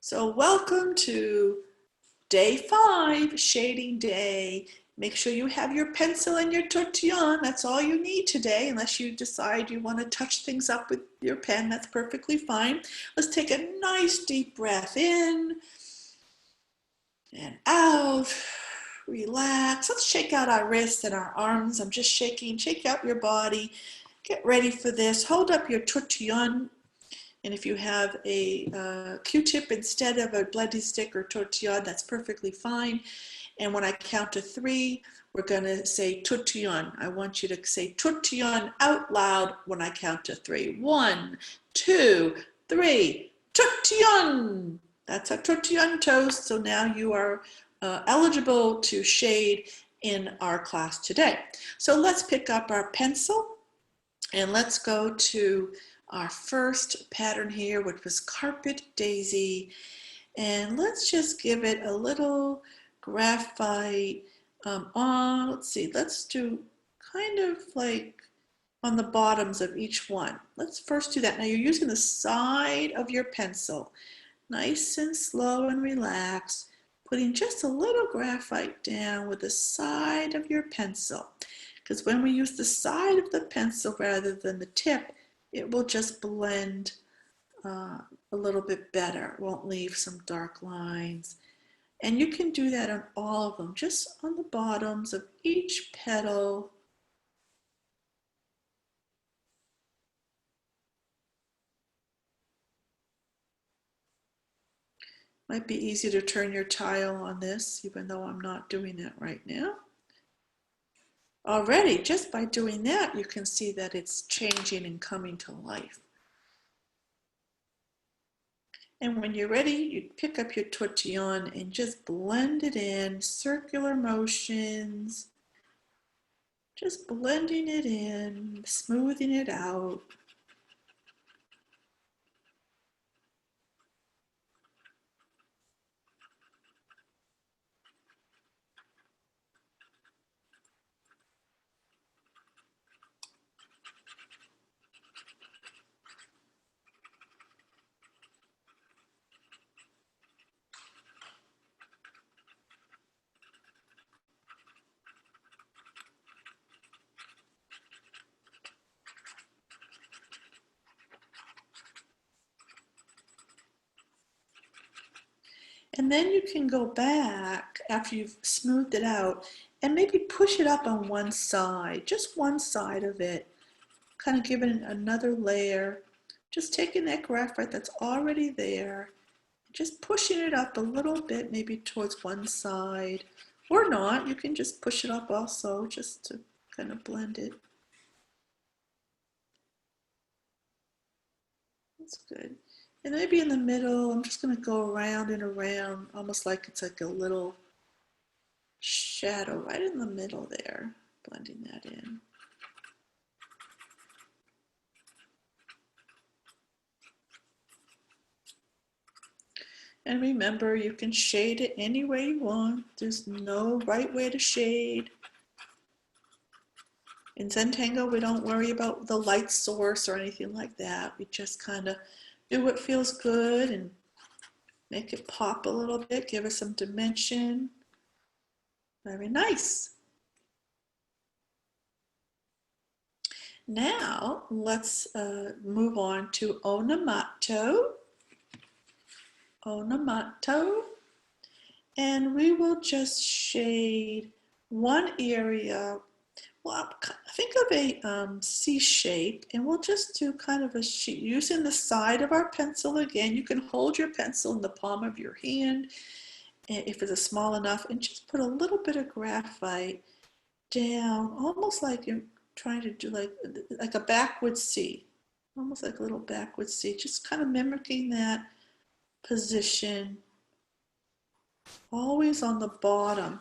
So welcome to day 5, shading day. Make sure you have your pencil and your tortillon. That's all you need today, unless you decide you want to touch things up with your pen. That's perfectly fine. Let's take a nice deep breath in and out. Relax. Let's shake out our wrists and our arms. I'm just shaking. Shake out your body. Get ready for this. Hold up your tortillon. And if you have a Q-tip instead of a blending stick or tortillon, that's perfectly fine. And when I count to 3, we're going to say tortillon. I want you to say tortillon out loud when I count to 3. 1, 2, 3, tortillon. That's a tortillon toast. So now you are eligible to shade in our class today. So let's pick up our pencil and let's go to our first pattern here, which was Carpet Daisy. And let's just give it a little graphite on, let's see, let's do kind of like on the bottoms of each one. Let's first do that. Now you're using the side of your pencil, nice and slow and relaxed, putting just a little graphite down with the side of your pencil. Because when we use the side of the pencil rather than the tip, it will just blend a little bit better. It won't leave some dark lines. And you can do that on all of them, just on the bottoms of each petal. Might be easy to turn your tile on this, even though I'm not doing that right now. Already, just by doing that, you can see that it's changing and coming to life. And when you're ready, you pick up your tortillon and just blend it in, circular motions, just blending it in, smoothing it out. And then you can go back after you've smoothed it out and maybe push it up on one side, just one side of it, kind of giving it another layer, just taking that graphite that's already there, just pushing it up a little bit, maybe towards one side, or not, you can just push it up also, just to kind of blend it. That's good. And maybe in the middle, I'm just going to go around and around, almost like it's like a little shadow right in the middle there, blending that in. And remember, you can shade it any way you want. There's no right way to shade. In Zentangle, we don't worry about the light source or anything like that. We just kind of do what feels good and make it pop a little bit, give it some dimension. Very nice. Now, let's move on to Ona Mott. Ona Mott. And we will just shade one area. Well, think of a C shape, and we'll just do kind of a sheet using the side of our pencil again. You can hold your pencil in the palm of your hand if it's small enough, and just put a little bit of graphite down, almost like you're trying to do like a backward C, almost like a little backward C, just kind of mimicking that position, always on the bottom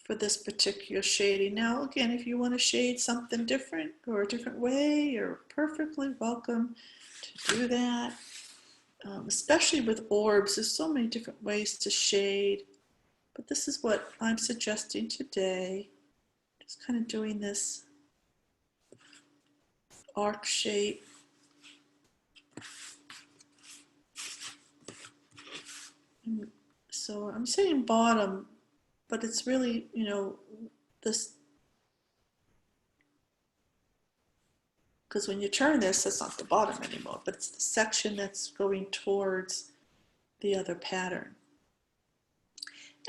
for this particular shading. Now again, if you want to shade something different or a different way, you're perfectly welcome to do that. Especially with orbs, there's so many different ways to shade, but this is what I'm suggesting today. Just kind of doing this arc shape. And so I'm saying bottom, but it's really, you know, this, because when you turn this, it's not the bottom anymore, but it's the section that's going towards the other pattern.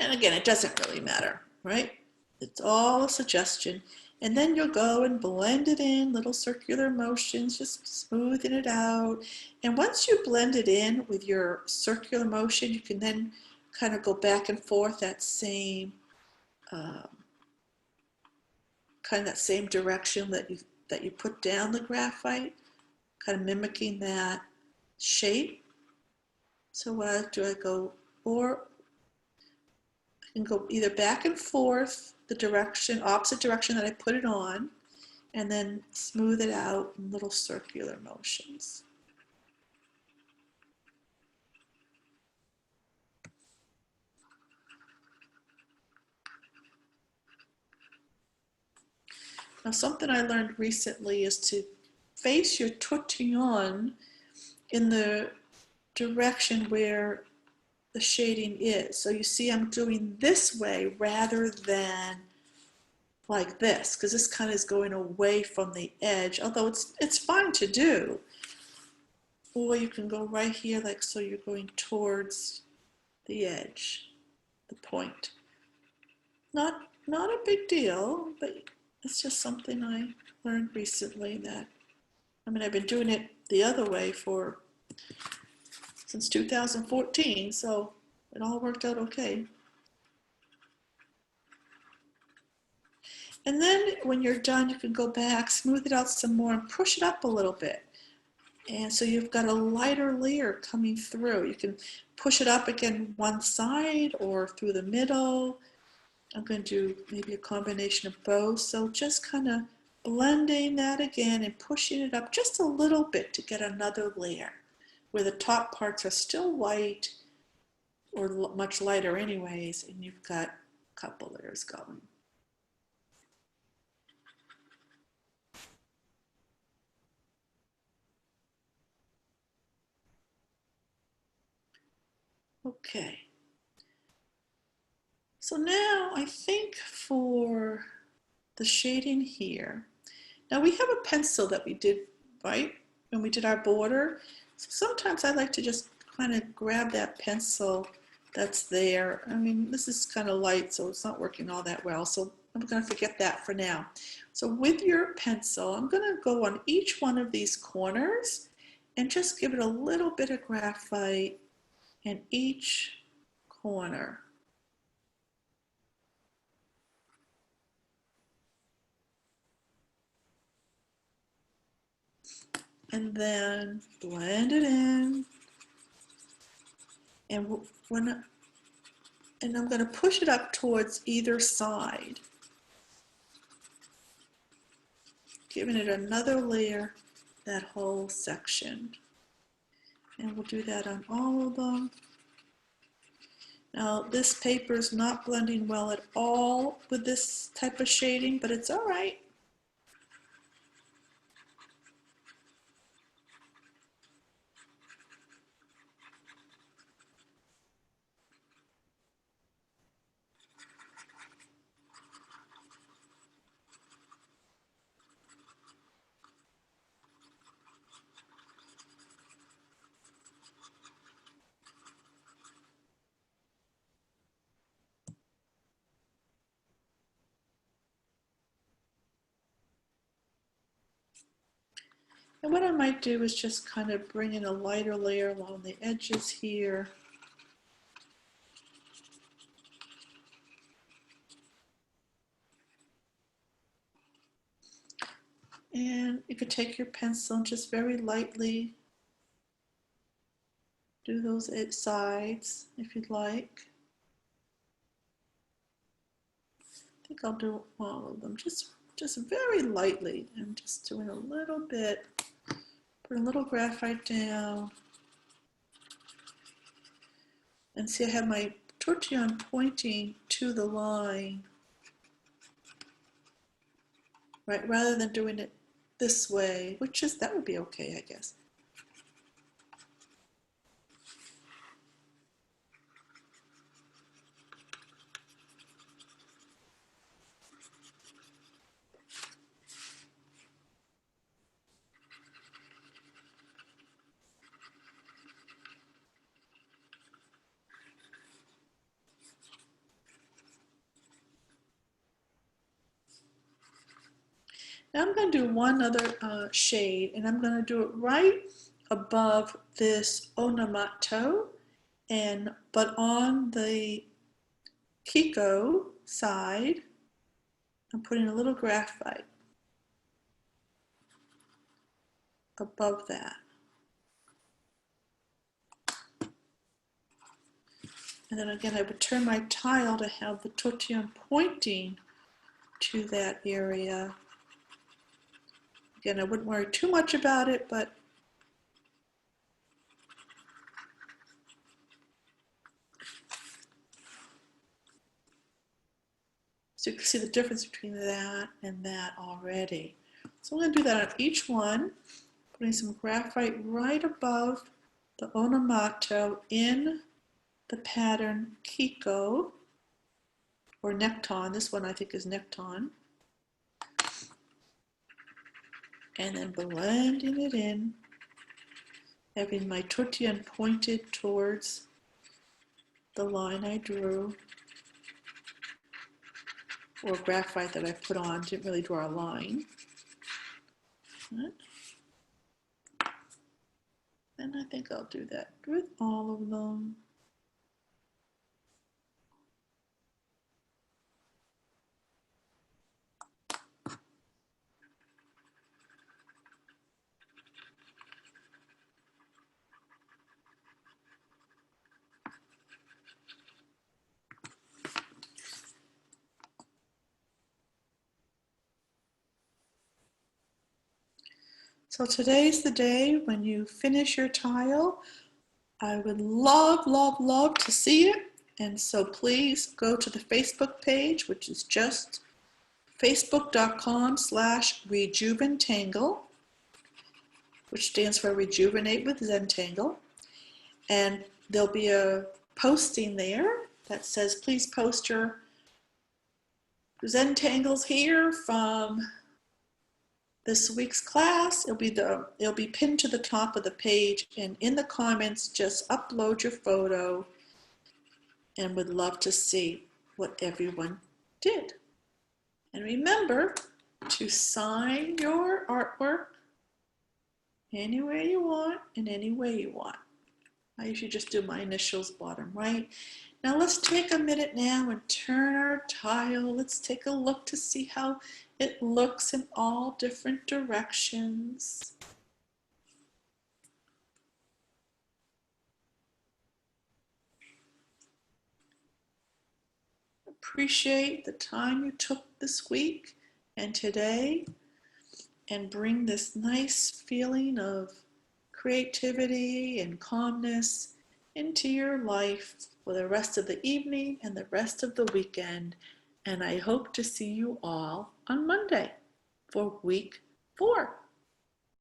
And again, it doesn't really matter, right? It's all a suggestion. And then you'll go and blend it in, little circular motions, just smoothing it out. And once you blend it in with your circular motion, you can then kind of go back and forth that same um, kind of that same direction that you put down the graphite, kind of mimicking that shape. So what do I go, or I can go either back and forth the direction, opposite direction that I put it on, and then smooth it out in little circular motions. Now something I learned recently is to face your tortillon in the direction where the shading is. So you see I'm doing this way rather than like this, because this kind of is going away from the edge, although it's fine to do. Or you can go right here, like so you're going towards the edge, the point. Not a big deal, but it's just something I learned recently that, I mean, I've been doing it the other way since 2014, so it all worked out okay. And then when you're done, you can go back, smooth it out some more, and push it up a little bit. And so you've got a lighter layer coming through. You can push it up again one side or through the middle. I'm going to do maybe a combination of both. So just kind of blending that again and pushing it up just a little bit to get another layer where the top parts are still white or much lighter anyways, and you've got a couple layers going. Okay. So now I think for the shading here, now we have a pencil that we did, right, when we did our border. So sometimes I like to just kind of grab that pencil that's there. I mean, this is kind of light, so it's not working all that well. So I'm going to forget that for now. So with your pencil, I'm going to go on each one of these corners and just give it a little bit of graphite in each corner. And then blend it in. And I'm going to push it up towards either side, giving it another layer, that whole section. And we'll do that on all of them. Now this paper is not blending well at all with this type of shading, but it's all right. And what I might do is just kind of bring in a lighter layer along the edges here. And you could take your pencil and just very lightly do those sides if you'd like. I think I'll do all of them just very lightly. I'm just doing a little bit, put a little graphite down. And see, I have my tortillon pointing to the line, right? Rather than doing it this way, that would be okay, I guess. Now I'm going to do one other shade, and I'm going to do it right above this Ona Mott toe, but on the Kiko side, I'm putting a little graphite above that. And then again, I would turn my tile to have the tortillon pointing to that area. Again, I wouldn't worry too much about it, but so you can see the difference between that and that already. So I'm going to do that on each one, putting some graphite right above the Ona Mott toe in the pattern Kiko, or Nekton. This one I think is Nekton. And then blending it in, having my tortillon pointed towards the line I drew, or graphite that I put on. Didn't really draw a line. And I think I'll do that with all of them. So today's the day when you finish your tile. I would love, love, love to see it. And so please go to the Facebook page, which is just facebook.com/rejuventangle, which stands for Rejuvenate with Zentangle. And there'll be a posting there that says, please post your Zentangles here from this week's class. It'll be pinned to the top of the page, and in the comments just upload your photo, and would love to see what everyone did. And remember to sign your artwork any way you want and any way you want. I usually just do my initials bottom right. Now let's take a minute now and turn our tile. Let's take a look to see how it looks in all different directions. Appreciate the time you took this week and today, and bring this nice feeling of creativity and calmness into your life for the rest of the evening and the rest of the weekend. And I hope to see you all on Monday for week 4.